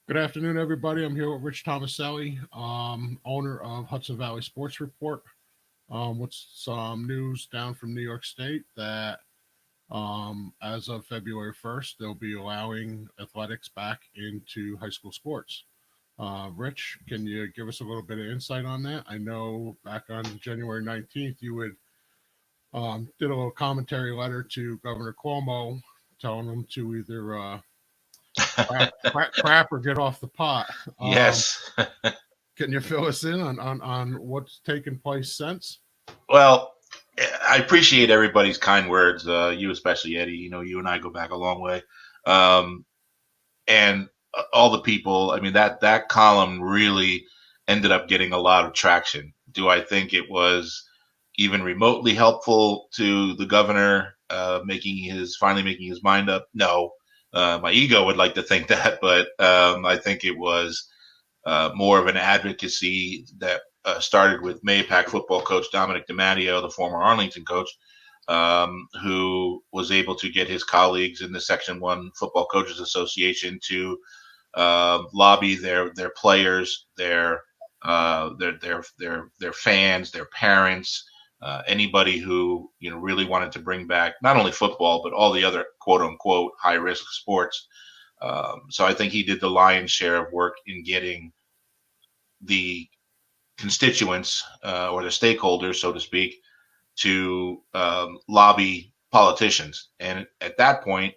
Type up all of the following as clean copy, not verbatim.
Good afternoon, everybody. I'm here with Rich Thomaselli, owner of Hudson Valley Sports Report. With some news down from New York State that as of February 1st, they'll be allowing athletics back into high school sports. Rich, can you give us a little bit of insight on that? I know back on January 19th, you would did a little commentary letter to Governor Cuomo telling him to either crap or get off the pot. Yes. Can you fill us in on what's taken place since? Well, I appreciate everybody's kind words. You especially, Eddie. You know, you and I go back a long way. Um, and all the people. I mean, that column really ended up getting a lot of traction. Do I think it was even remotely helpful to the governor finally making his mind up? No. My ego would like to think that, but I think it was more of an advocacy that started with Mayapack football coach Dominic DiMatteo, the former Arlington coach, who was able to get his colleagues in the Section 1 Football Coaches Association to lobby their players, their fans, their parents, anybody who really wanted to bring back not only football but all the other quote unquote high risk sports. So I think he did the lion's share of work in getting the constituents or the stakeholders, so to speak, to lobby politicians. And at that point,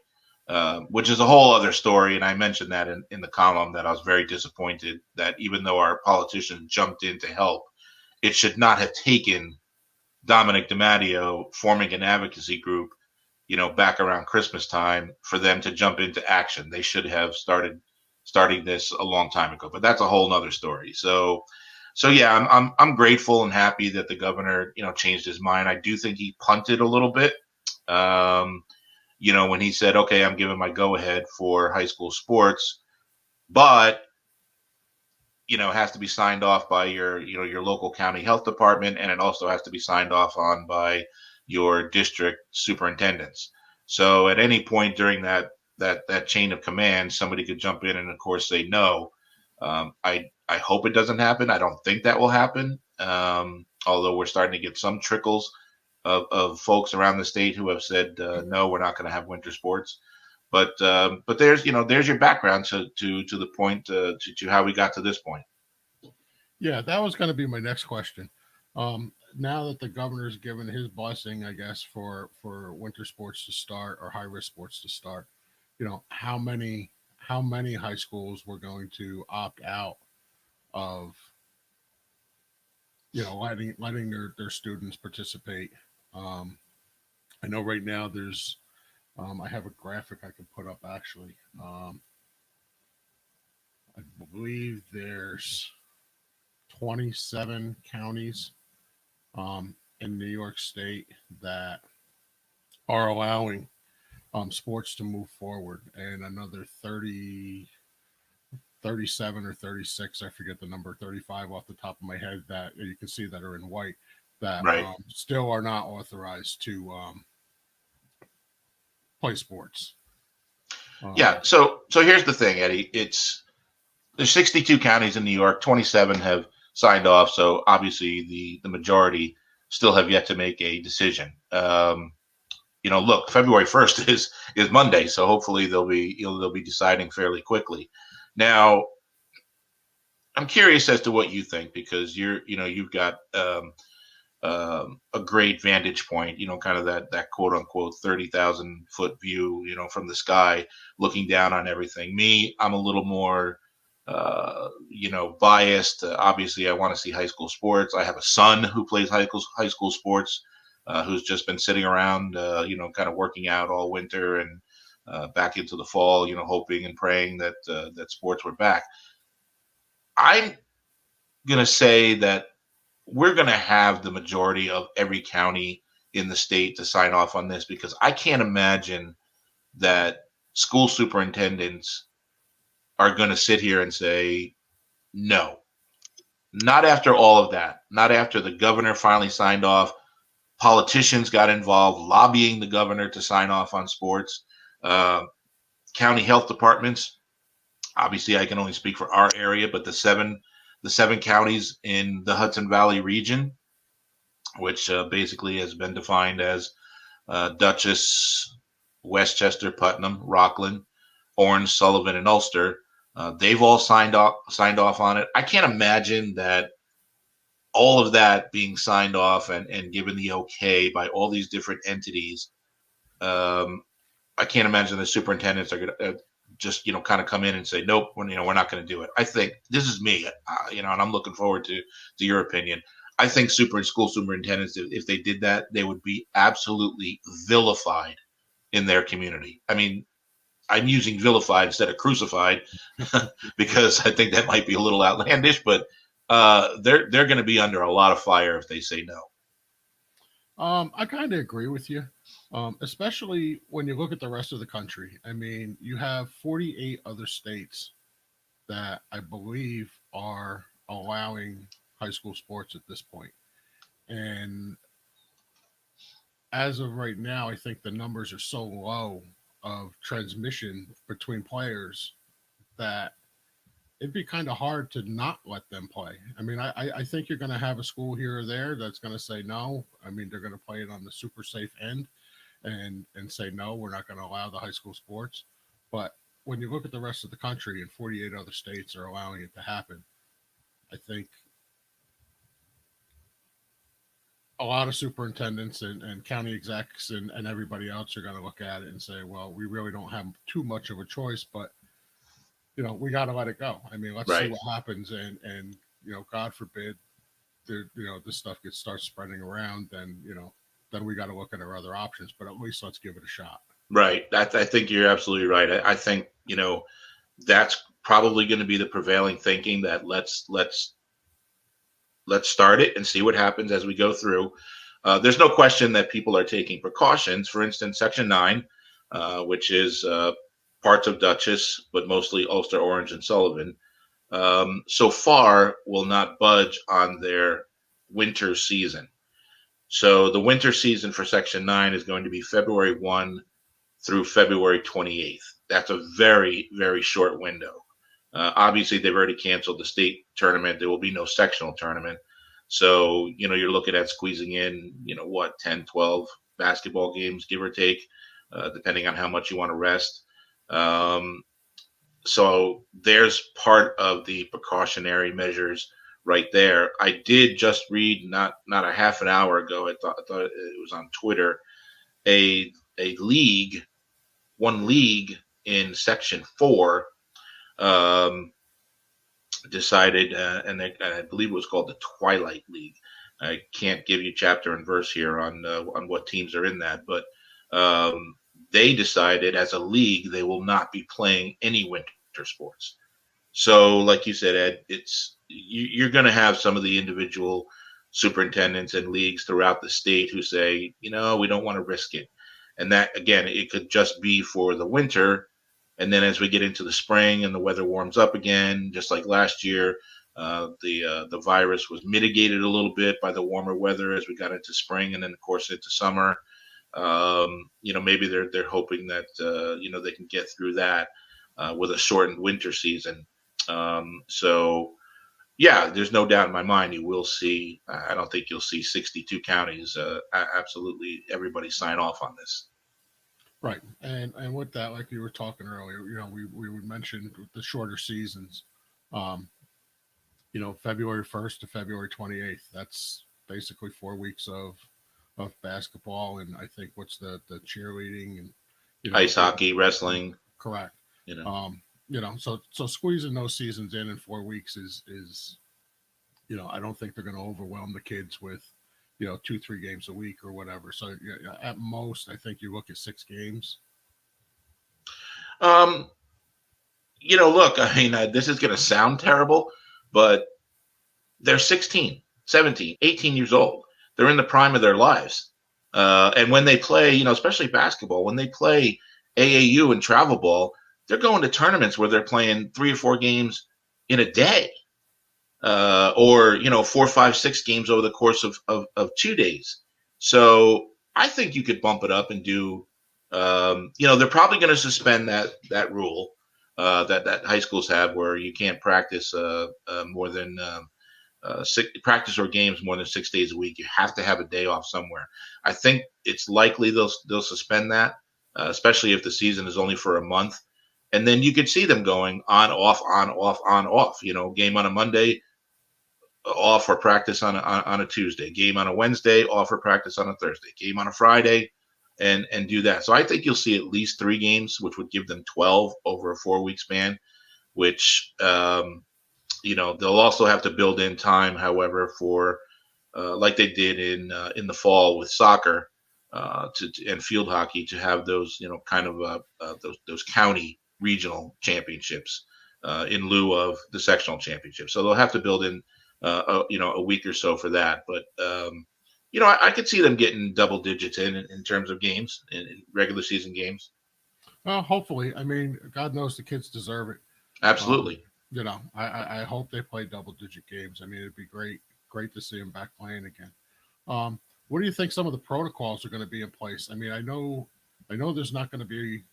which is a whole other story, and I mentioned that in the column that I was very disappointed that even though our politicians jumped in to help, it should not have taken Dominic DiMatteo forming an advocacy group, back around Christmas time for them to jump into action. They should have starting this a long time ago, but that's a whole nother story. So yeah, I'm grateful and happy that the governor, changed his mind. I do think he punted a little bit. Um, when he said, "Okay, I'm giving my go ahead for high school sports," but it has to be signed off by your local county health department, and it also has to be signed off on by your district superintendents. So at any point during that chain of command, somebody could jump in and of course say no. I hope it doesn't happen. I don't think that will happen. Although we're starting to get some trickles of folks around the state who have said no, we're not going to have winter sports. But there's your background to the point to how we got to this point. Yeah, that was going to be my next question. Now that the governor's given his blessing, I guess for winter sports to start or high risk sports to start, how many high schools were going to opt out of letting their students participate? Um, I know right now there's I have a graphic I can put up actually. I believe there's 27 counties in New York State that are allowing sports to move forward, and another 30, 37 or 36, I forget the number, 35 off the top of my head, that you can see that are in white, that Right. still are not authorized to play sports. Yeah. Um, So here's the thing, Eddie. There's 62 counties in New York. 27 have signed off. So obviously the majority still have yet to make a decision. Look, February 1st is Monday, so hopefully they'll be deciding fairly quickly. Now, I'm curious as to what you think because you've got a great vantage point, kind of that quote unquote 30,000 foot view, from the sky looking down on everything. Me, I'm a little more, biased. Obviously, I want to see high school sports. I have a son who plays high school sports, who's just been sitting around, kind of working out all winter and back into the fall, hoping and praying that sports were back. I'm gonna say that we're going to have the majority of every county in the state to sign off on this because I can't imagine that school superintendents are going to sit here and say no. Not after all of that. Not after the governor finally signed off. Politicians got involved lobbying the governor to sign off on sports. Uh, County health departments. obviously I can only speak for our area, but the seven counties in the Hudson Valley region, which basically has been defined as Dutchess, Westchester, Putnam, Rockland, Orange, Sullivan, and Ulster. They've all signed off on it. I can't imagine that all of that being signed off and given the okay by all these different entities. Um, I can't imagine the superintendents are going to just kind of come in and say nope, we're not going to do it. I think this is me, and I'm looking forward to your opinion. I think school superintendents, if they did that, they would be absolutely vilified in their community. I mean, I'm using vilified instead of crucified because I think that might be a little outlandish, but they're going to be under a lot of fire if they say no. I kind of agree with you, especially when you look at the rest of the country. I mean, you have 48 other states that I believe are allowing high school sports at this point. And as of right now, I think the numbers are so low of transmission between players that it'd be kind of hard to not let them play. I mean, I think you're going to have a school here or there that's going to say no. I mean, they're going to play it on the super safe end and say no, we're not going to allow the high school sports. But when you look at the rest of the country and 48 other states are allowing it to happen, I think a lot of superintendents and county execs and everybody else are going to look at it and say, well, we really don't have too much of a choice, but we got to let it go. I mean, let's see Right. what happens, and God forbid, this stuff starts spreading around, then we got to look at our other options. But at least let's give it a shot. Right. I think you're absolutely right. I think that's probably going to be the prevailing thinking, that let's start it and see what happens as we go through. There's no question that people are taking precautions. For instance, Section 9, which is parts of Dutchess, but mostly Ulster, Orange, and Sullivan, so far will not budge on their winter season. So the winter season for Section 9 is going to be February 1 through February 28th. That's a very, very short window. Obviously, they've already canceled the state tournament. There will be no sectional tournament. So, you're looking at squeezing in, 10, 12 basketball games, give or take, depending on how much you want to rest. Um, so there's part of the precautionary measures right there. I did just read not a half an hour ago. I thought it was on Twitter. A league, one league in Section 4, um, decided, and I believe it was called the Twilight League. I can't give you chapter and verse here on what teams are in that, but um, they decided as a league they will not be playing any winter sports. So, like you said, Ed, you're going to have some of the individual superintendents and leagues throughout the state who say, we don't want to risk it. And that, again, it could just be for the winter. And then as we get into the spring and the weather warms up again, just like last year, the virus was mitigated a little bit by the warmer weather as we got into spring and then, of course, into summer. Maybe they're hoping that they can get through that with a shortened winter season. So, yeah, there's no doubt in my mind you will see. I don't think you'll see 62 counties. Absolutely, everybody sign off on this. Right, and with that, like you were talking earlier, we would mention the shorter seasons. Um, February 1st to February 28th. That's basically 4 weeks of basketball, and I think what's the cheerleading and Ice hockey, wrestling, correct. you know. So squeezing those seasons in 4 weeks is I don't think they're going to overwhelm the kids with 2-3 games a week or whatever. So at most, I think you look at 6 games. Um, Look, I mean, this is going to sound terrible, but they're 16, 17, 18 years old. They're in the prime of their lives. And when they play, especially basketball, when they play AAU and travel ball, they're going to tournaments where they're playing 3 or 4 games in a day, or 4, 5, 6 games over the course of 2 days. So I think you could bump it up and do. They're probably going to suspend that rule. that high schools have, where you can't practice more than practice or games more than 6 days a week. You have to have a day off somewhere. I think it's likely they'll suspend that, especially if the season is only for a month. And then you could see them going on, off, on, off, on, off. Game on a Monday, off for practice on a Tuesday. Game on a Wednesday, off for practice on a Thursday. Game on a Friday, and do that. So I think you'll see at least 3 games, which would give them 12 over a 4-week span. Which they'll also have to build in time, however, for like they did in the fall with soccer and field hockey, to have those kind of those county regional championships in lieu of the sectional championship. So they'll have to build in a week or so for that. But I could see them getting double digits in terms of games in regular season games. Well, hopefully. I mean, God knows the kids deserve it. Absolutely. I hope they play double digit games. I mean, it'd be great to see them back playing again. What do you think some of the protocols are going to be in place? I mean, I know there's not going to be,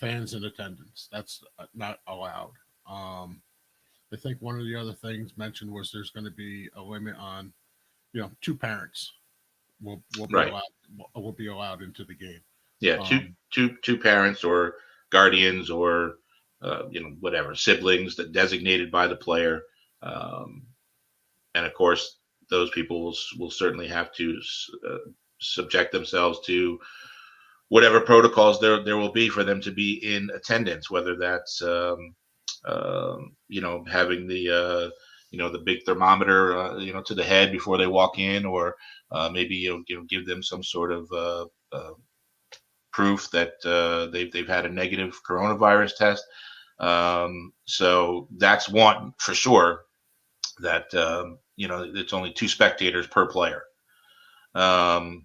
fans in attendance. That's not allowed. I think one of the other things mentioned was there's going to be a limit on, 2 parents will be Right. allowed into the game. Yeah. Um, Two parents or guardians or whatever siblings that designated by the player, um, and of course those people will certainly have to subject themselves to whatever protocols there will be for them to be in attendance, whether that's having the big thermometer to the head before they walk in, or maybe give them some sort of proof that they've had a negative coronavirus test. So that's one for sure, that it's only 2 spectators per player. Um,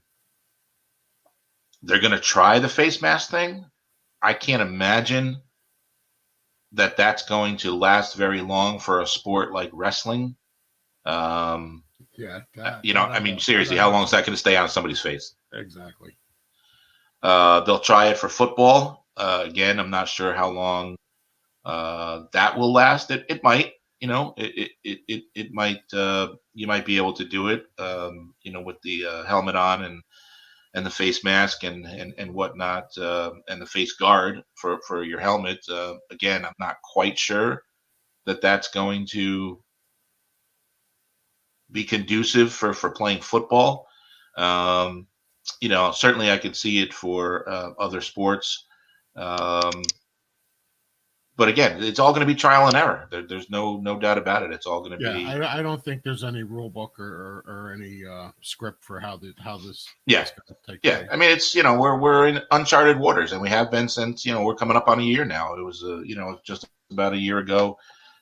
they're going to try the face mask thing. I can't imagine that that's going to last very long for a sport like wrestling. Um, yeah, I mean, seriously, how long is that going to stay on somebody's face? exactly. They'll try it for football. Again, I'm not sure how long that will last. It might, it might, you might be able to do it, with the helmet on and the face mask and whatnot, and the face guard for your helmet. Again, I'm not quite sure that that's going to be conducive for playing football. Um, Certainly I could see it for other sports. Um, but again, it's all going to be trial and error. There's no doubt about it. It's all going to Yeah, be. I don't think there's any rule book or any script for how this Yeah. is going to take Yeah, place. I mean, it's we're in uncharted waters, and we have been since we're coming up on a year now. It was just about a year ago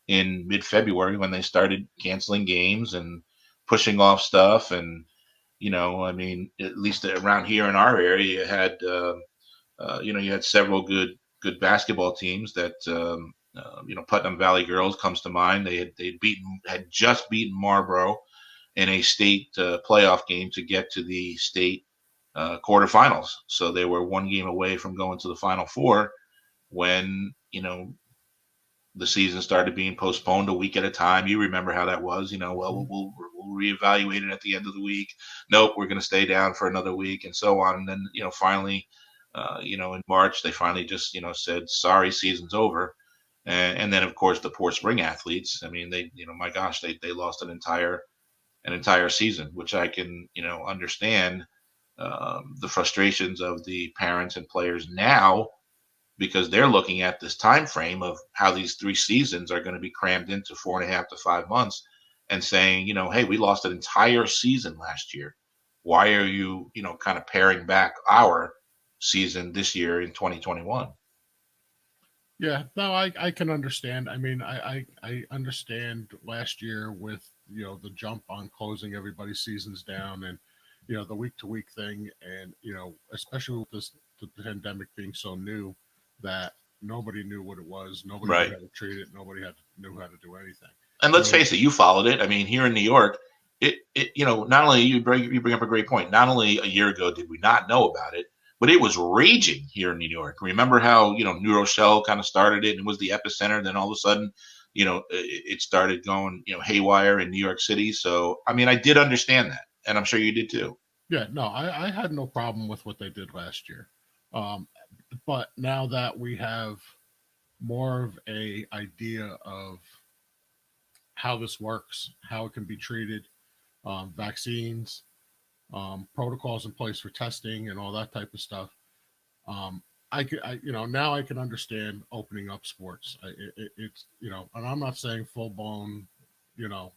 in mid-February when they started canceling games and pushing off stuff, and I mean, at least around here in our area, you had several good basketball teams that Putnam Valley Girls comes to mind. Had just beaten Marlboro in a state playoff game to get to the state quarterfinals. So they were 1 game away from going to the Final Four when the season started being postponed a week at a time. You remember how that was. Well, we'll reevaluate it at the end of the week. Nope, we're going to stay down for another week, and so on. And then finally, in March, they finally just said sorry, season's over. And then of course the poor spring athletes. I mean, they my gosh, they lost an entire season, which I can understand the frustrations of the parents and players now, because they're looking at this time frame of how these 3 seasons are going to be crammed into 4.5 to 5 months, and saying, hey, we lost an entire season last year. Why are you, kind of paring back our season this year in 2021? Yeah, no, I can understand. I mean, I understand last year with the jump on closing everybody's seasons down, and the week to week thing, and especially with the pandemic being so new that nobody knew what it was, nobody knew Right. how to treat it, nobody knew how to do anything. And I let's mean, face it, you followed it. I mean, here in New York, not only you bring up a great point. Not only a year ago did we not know about it, but it was raging here in New York. Remember how, New Rochelle kind of started it and was the epicenter. Then all of a sudden, it started going, haywire in New York City. So, I mean, I did understand that. And I'm sure you did too. Yeah, no, I had no problem with what they did last year. Um, but now that we have more of a idea of how this works, how it can be treated, vaccines, protocols in place for testing, and all that type of stuff. Um, now I can understand opening up sports. It's and I'm not saying full blown, you know,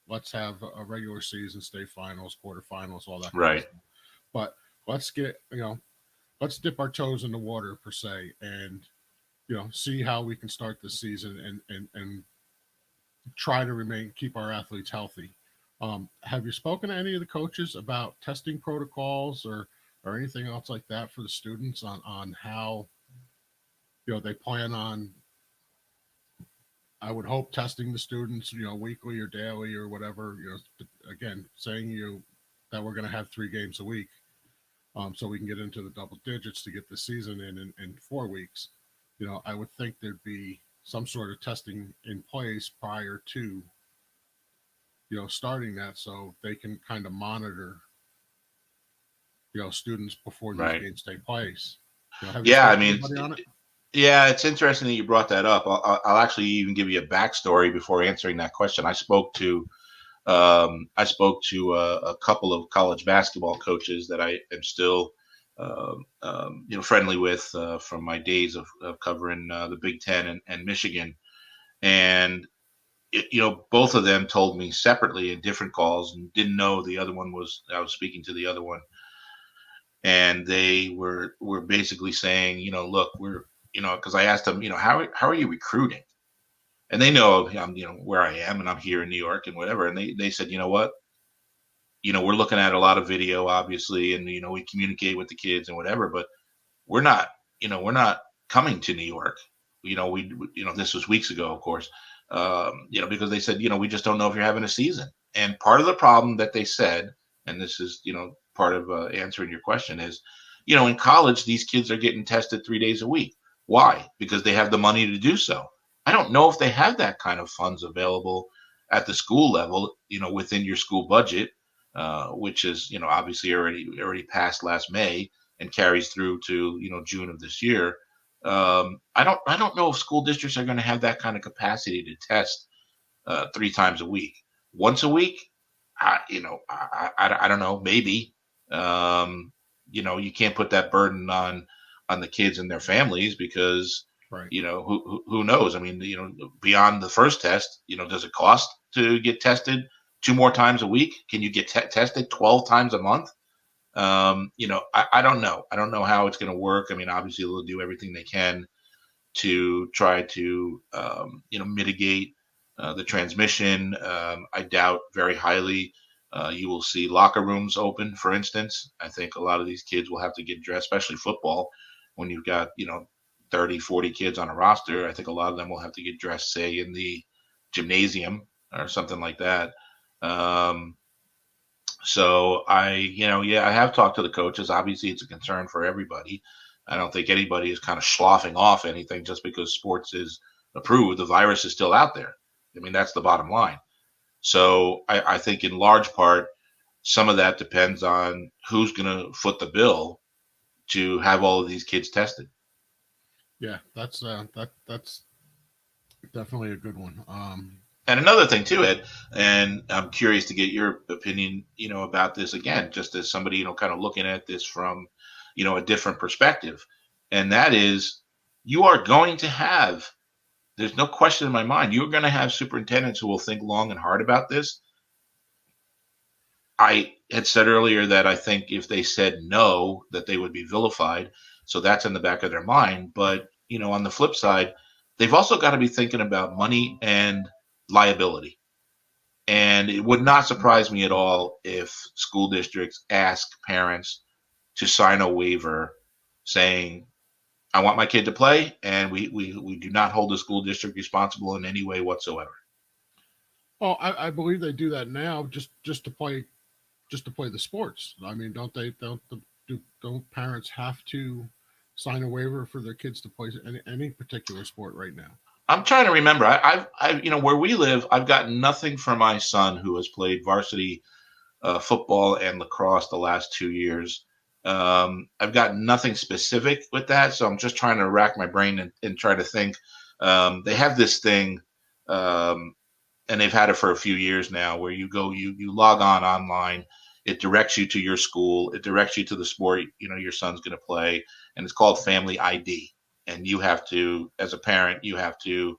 let's have a regular season, state finals, quarterfinals, all that kind of Right. stuff. But let's get, let's dip our toes in the water per se, and see how we can start the season and try to keep our athletes healthy. Have you spoken to any of the coaches about testing protocols or anything else like that for the students on how they plan on? I would hope testing the students, weekly or daily or whatever. Again, saying that we're going to have 3 games a week, so we can get into the double digits to get the season in 4 weeks. I would think there'd be some sort of testing in place prior to starting that, so they can kind of monitor students before these Right. games take place. Have you Yeah. I spoken to mean, anybody on it? yeah, it's interesting that you brought that up. I'll actually even give you a backstory before answering that question. I spoke to a couple of college basketball coaches that I am still, friendly with from my days of covering the Big Ten and Michigan. And both of them told me separately in different calls, and didn't know the other one was. I was speaking to the other one, and they were basically saying, look, because I asked them, how are you recruiting? And they know I'm, where I am, and I'm here in New York and whatever. And they said, you know what, we're looking at a lot of video, obviously, and we communicate with the kids and whatever, but we're not, we're not coming to New York. This was weeks ago, of course. Because they said, we just don't know if you're having a season. And part of the problem that they said, and this is, part of answering your question is, in college, these kids are getting tested 3 days a week. Why? Because they have the money to do so. I don't know if they have that kind of funds available at the school level, within your school budget, which is, obviously already passed last May and carries through to June of this year. I don't know if school districts are going to have that kind of capacity to test 3 times a week. Once a week, I don't know, maybe. Um, you can't put that burden on the kids and their families because Right. who knows? I mean, beyond the first test, does it cost to get tested 2 more times a week? Can you get tested 12 times a month? I don't know. I don't know how it's going to work. I mean, obviously they'll do everything they can to try to mitigate the transmission. I doubt very highly you will see locker rooms open. For instance, I think a lot of these kids will have to get dressed, especially football, when you've got 30, 40 kids on a roster. I think a lot of them will have to get dressed, say, in the gymnasium or something like that. Um, so yeah, I have talked to the coaches. Obviously, it's a concern for everybody. I don't think anybody is kind of sloughing off anything just because sports is approved. The virus is still out there. I mean, that's the bottom line. So I think in large part, some of that depends on who's going to foot the bill to have all of these kids tested. Yeah, that's definitely a good one. And another thing too, Ed, and I'm curious to get your opinion, about this again, just as somebody, kind of looking at this from, a different perspective. And that is, you are going to have, there's no question in my mind, you're going to have superintendents who will think long and hard about this. I had said earlier that I think if they said no, that they would be vilified. So that's in the back of their mind. But, on the flip side, they've also got to be thinking about money and liability. And it would not surprise me at all if school districts ask parents to sign a waiver saying, I want my kid to play, and we do not hold the school district responsible in any way whatsoever. Well, I believe they do that now just to play the sports. I mean, don't they? Don't don't parents have to sign a waiver for their kids to play any particular sport right now? I'm trying to remember. Where we live, I've gotten nothing from my son who has played varsity football and lacrosse the last 2 years. I've got nothing specific with that, so I'm just trying to rack my brain and try to think. They have this thing, um, and they've had it for a few years now, where you log on online. It directs you to your school. It directs you to the sport your son's going to play, and it's called Family ID. And you have to, as a parent, you have to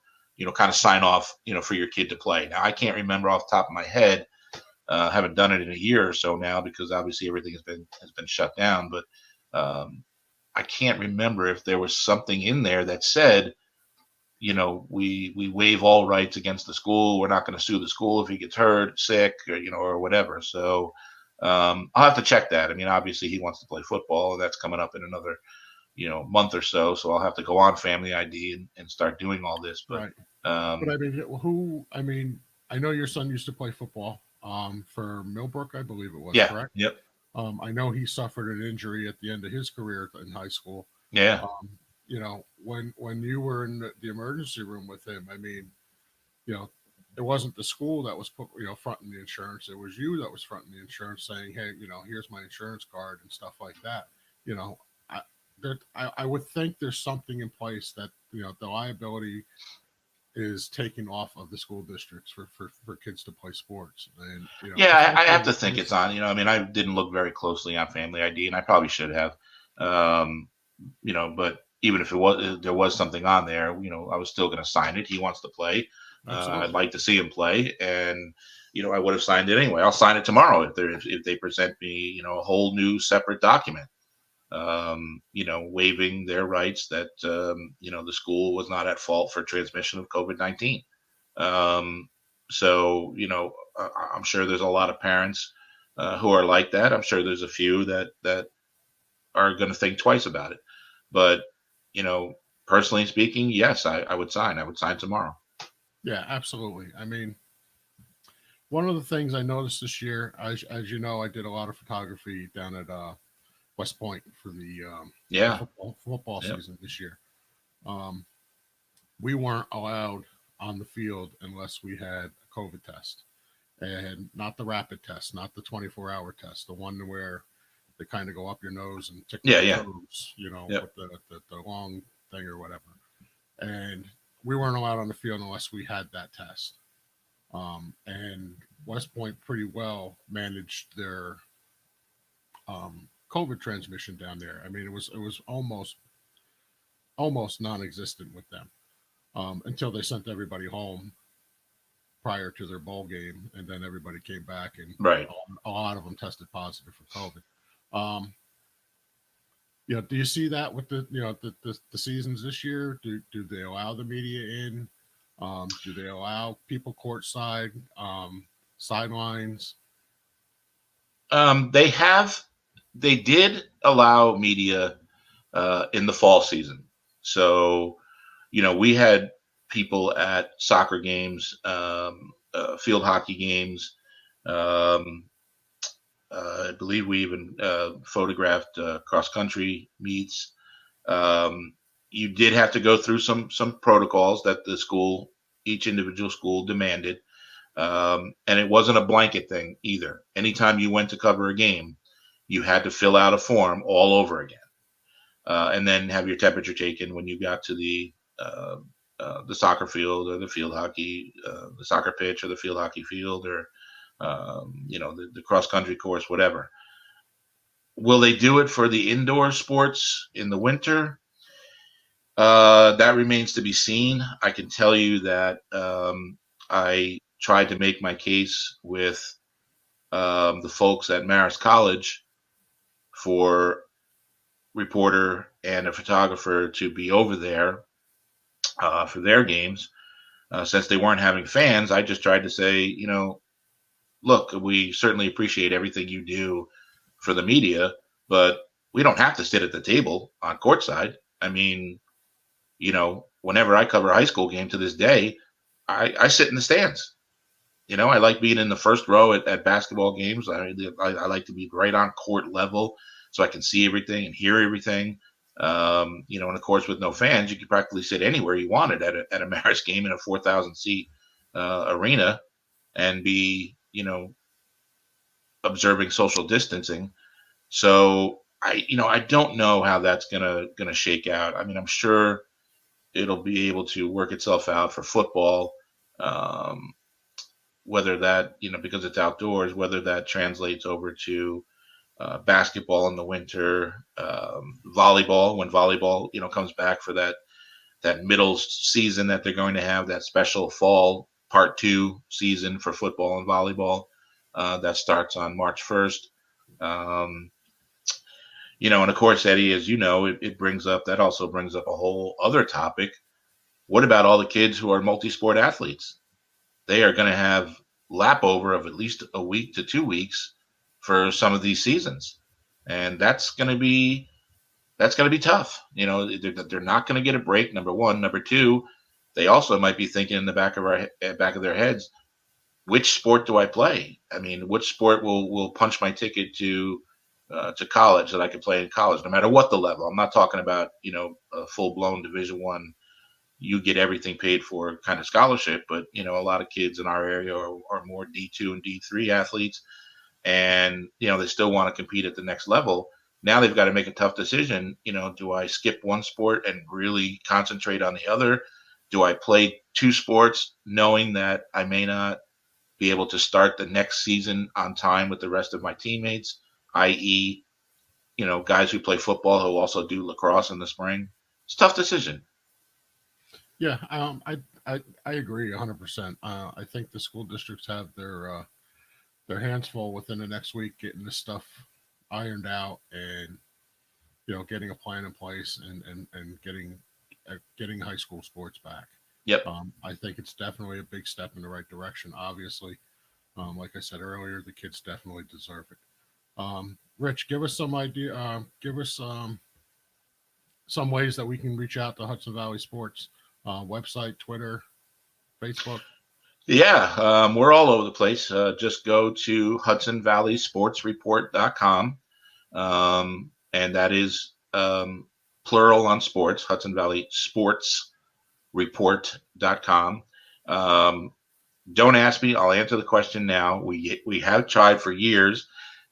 kind of sign off for your kid to play. Now I can't remember off the top of my head. Haven't done it in a year or so now because obviously everything has been shut down. But I can't remember if there was something in there that said, we waive all rights against the school. We're not going to sue the school if he gets hurt, sick, or whatever. So I'll have to check that. I mean, obviously he wants to play football, and that's coming up in another month or so. So I'll have to go on Family ID and start doing all this. But Right. But I mean, who? I mean, I know your son used to play football for Millbrook, I believe it was, yeah, correct? yep, I know he suffered an injury at the end of his career in high school. yeah, Um, when you were in the emergency room with him, I mean, you know, it wasn't the school that was fronting the insurance. It was you that was fronting the insurance, saying, "Hey, here's my insurance card and stuff like that." You know, I, I would think there's something in place that the liability is taken off of the school districts for kids to play sports, and if yeah. I that's have not to in think it's place, on. I mean, I didn't look very closely on Family ID, and I probably should have. Um, but even if there was something on there, I was still going to sign it. He wants to play. I'd absolutely. like to see him play, and I would have signed it anyway. I'll sign it tomorrow if they present me, a whole new separate document, waiving their rights that the school was not at fault for transmission of COVID-19. Um, so I'm sure there's a lot of parents who are like that. I'm sure there's a few that are going to think twice about it. But you know, personally speaking, yes, I would sign. I would sign tomorrow. Yeah, absolutely. I mean, one of the things I noticed this year, as you know, I did a lot of photography down at West Point for the Yeah. football Yep. season this year. Um, we weren't allowed on the field unless we had a COVID test, and not the rapid test, not the 24-hour test, the one where they kind of go up your nose and tickle Yeah. your Yeah. toes, Yep. with the long thing or whatever. And we weren't allowed on the field unless we had that test. And West Point pretty well managed their COVID transmission down there. I mean, it was almost non-existent with them until they sent everybody home prior to their bowl game, and then everybody came back, and Right. a lot of them tested positive for COVID. Um, do you see that with the seasons this year? Do they allow the media in? Do they allow people courtside, sidelines? They have. They did allow media in the fall season. So we had people at soccer games, field hockey games. Um, I believe we even photographed cross country meets. Um, you did have to go through some protocols that each individual school demanded, and it wasn't a blanket thing either. Anytime you went to cover a game, you had to fill out a form all over again, and then have your temperature taken when you got to the soccer field or the field hockey, the soccer pitch or the field hockey field or the cross country course, whatever. Will they do it for the indoor sports in the winter? That remains to be seen. I can tell you that I tried to make my case with the folks at Marist College for reporter and a photographer to be over there for their games. Since they weren't having fans, I just tried to say, look, we certainly appreciate everything you do for the media, but we don't have to sit at the table on courtside. I mean, whenever I cover a high school game to this day, I sit in the stands. I like being in the first row at basketball games. I like to be right on court level so I can see everything and hear everything. And of course, with no fans, you could practically sit anywhere you wanted at a Maris game in a 4,000 seat arena and be, observing social distancing. So I don't know how that's gonna shake out. I mean, I'm sure it'll be able to work itself out for football. Um, whether that, because it's outdoors, whether that translates over to basketball in the winter, volleyball when volleyball, comes back for that middle season that they're going to have, that special fall part two season for football and volleyball that starts on March 1st. Um, and of course, Eddie, as you know, that also brings up a whole other topic. What about all the kids who are multi-sport athletes? They are going to have lap over of at least a week to 2 weeks for some of these seasons, and that's going to be tough. They're not going to get a break. Number one, number two, they also might be thinking in the back of their heads, which sport do I play? I mean, which sport will punch my ticket to college that I can play in college, no matter what the level. I'm not talking about a full blown Division 1. You get everything paid for kind of scholarship, but a lot of kids in our area are more D2 and D3 athletes, and they still want to compete at the next level. Now they've got to make a tough decision. Do I skip one sport and really concentrate on the other? Do I play two sports knowing that I may not be able to start the next season on time with the rest of my teammates, i.e., guys who play football who also do lacrosse in the spring? It's a tough decision. Yeah, I agree 100%. I think the school districts have their hands full within the next week getting this stuff ironed out, and getting a plan in place, and getting high school sports back. Yep. I think it's definitely a big step in the right direction. Obviously, like I said earlier, the kids definitely deserve it. Rich, give us some idea. Give us some ways that we can reach out to Hudson Valley Sports. Website, Twitter, Facebook. Yeah, we're all over the place. Just go to HudsonValleySportsReport.com, and that is plural on sports, Hudson Valley Sports Report.com. Don't ask me. I'll answer the question now. We have tried for years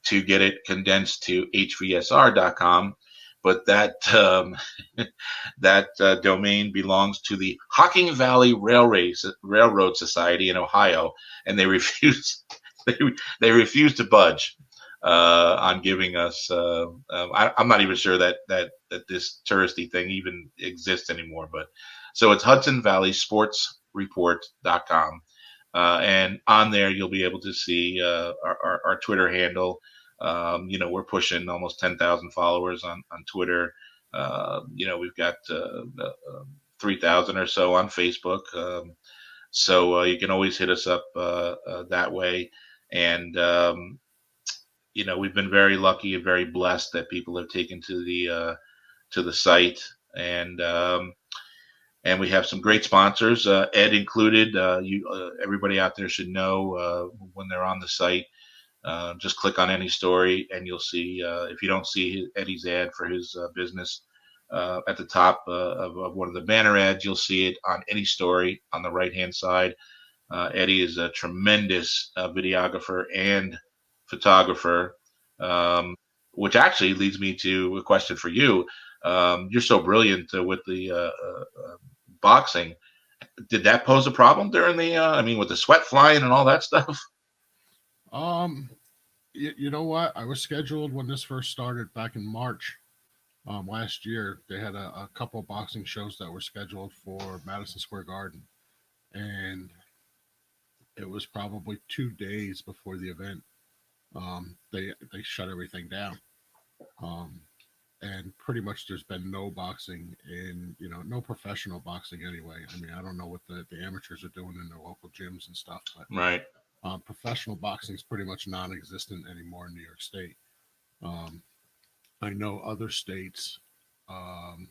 to get it condensed to HVSR.com, but that domain belongs to the Hocking Valley Railroad Society in Ohio, and they refuse they refuse to budge on giving us. I'm not even sure that this touristy thing even exists anymore. But so it's HudsonValleySportsReport.com, and on there you'll be able to see our Twitter handle. We're pushing almost 10,000 followers on Twitter. We've got 3,000 or so on Facebook. So you can always hit us up that way. And we've been very lucky and very blessed that people have taken to the site, and we have some great sponsors, Ed included. Everybody out there should know when they're on the site. Just click on any story, and you'll see. If you don't see Eddie's ad for his business at the top of one of the banner ads, you'll see it on any story on the right-hand side. Eddie is a tremendous videographer and photographer, which actually leads me to a question for you. You're so brilliant with the boxing. Did that pose a problem during with the sweat flying and all that stuff? Um, you know what? I was scheduled when this first started back in March last year. They had a couple of boxing shows that were scheduled for Madison Square Garden, and it was probably 2 days before the event. They shut everything down, um, and pretty much there's been no boxing no professional boxing anyway. I mean, I don't know what the amateurs are doing in their local gyms and stuff, but Right. professional boxing is pretty much non-existent anymore in New York State. Um, I know other states, um,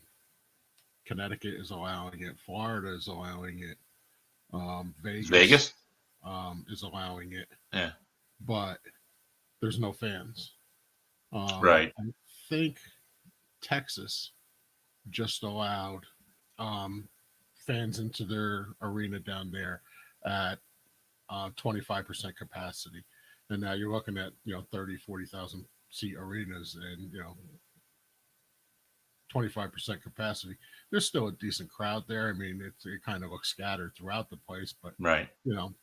Connecticut is allowing it, Florida is allowing it, Vegas Vegas? is allowing it, Yeah. but there's no fans. Right. I think Texas just allowed um, fans into their arena down there at 25% capacity. And now you're looking at, 30, 40,000 seat arenas and, 25% capacity. There's still a decent crowd there. I mean, it kind of looks scattered throughout the place, but, Right. you know,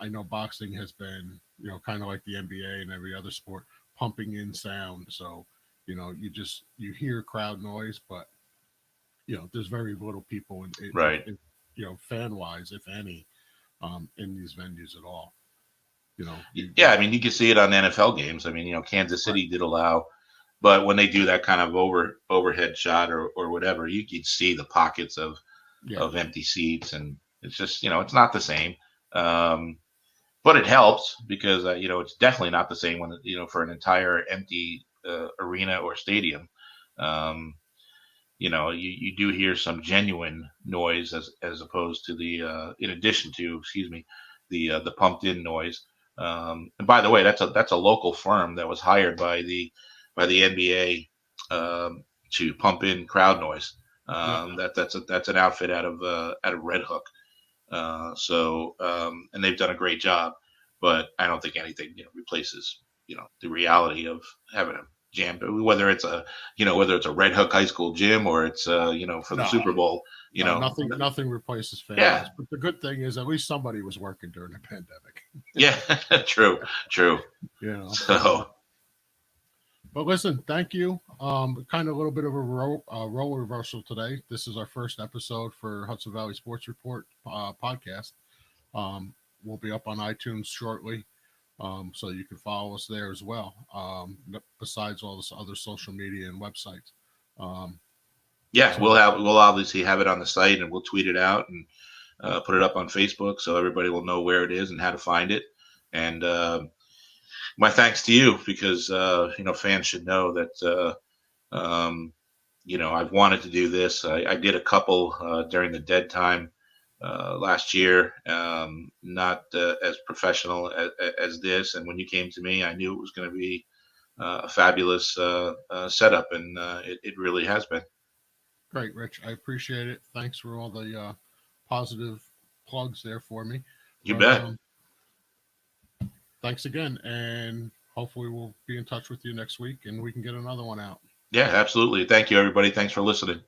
I know boxing has been, kind of like the NBA and every other sport, pumping in sound. So, you hear crowd noise, but, there's very little people Right. fan wise, if any, in these venues at all. Yeah, I mean, you can see it on NFL games. I mean, Kansas Right. City did allow, but when they do that kind of overhead shot or whatever, you can see the pockets Yeah. of empty seats, and it's just it's not the same. Um, but it helps because it's definitely not the same when for an entire empty arena or stadium. Um, you do hear some genuine noise as opposed to the in addition to, excuse me, the pumped in noise. And by the way, that's a local firm that was hired by the NBA to pump in crowd noise. Yep. That's an outfit out of Red Hook. And they've done a great job, but I don't think anything replaces the reality of having a jam, whether it's a Red Hook High School gym or it's for the No, Super Bowl. You no, know, nothing replaces fan yeah, noise. But the good thing is at least somebody was working during the pandemic. yeah, true, true. But So listen, thank you. Kind of a little bit of a role reversal today. This is our first episode for Hudson Valley Sports Report podcast. Um, we'll be up on iTunes shortly, so you can follow us there as well. Besides all this other social media and websites. Um, yeah, so we'll obviously have it on the site and we'll tweet it out and put it up on Facebook so everybody will know where it is and how to find it. And my thanks to you because fans should know that I've wanted to do this. I did a couple during the dead time last year, not as professional as this. And when you came to me, I knew it was going to be a fabulous setup, and it really has been. great, Rich. I appreciate it. Thanks for all the positive plugs there for me. You But bet. thanks again, and hopefully we'll be in touch with you next week, and we can get another one out. Yeah, absolutely. Thank you, everybody. Thanks for listening.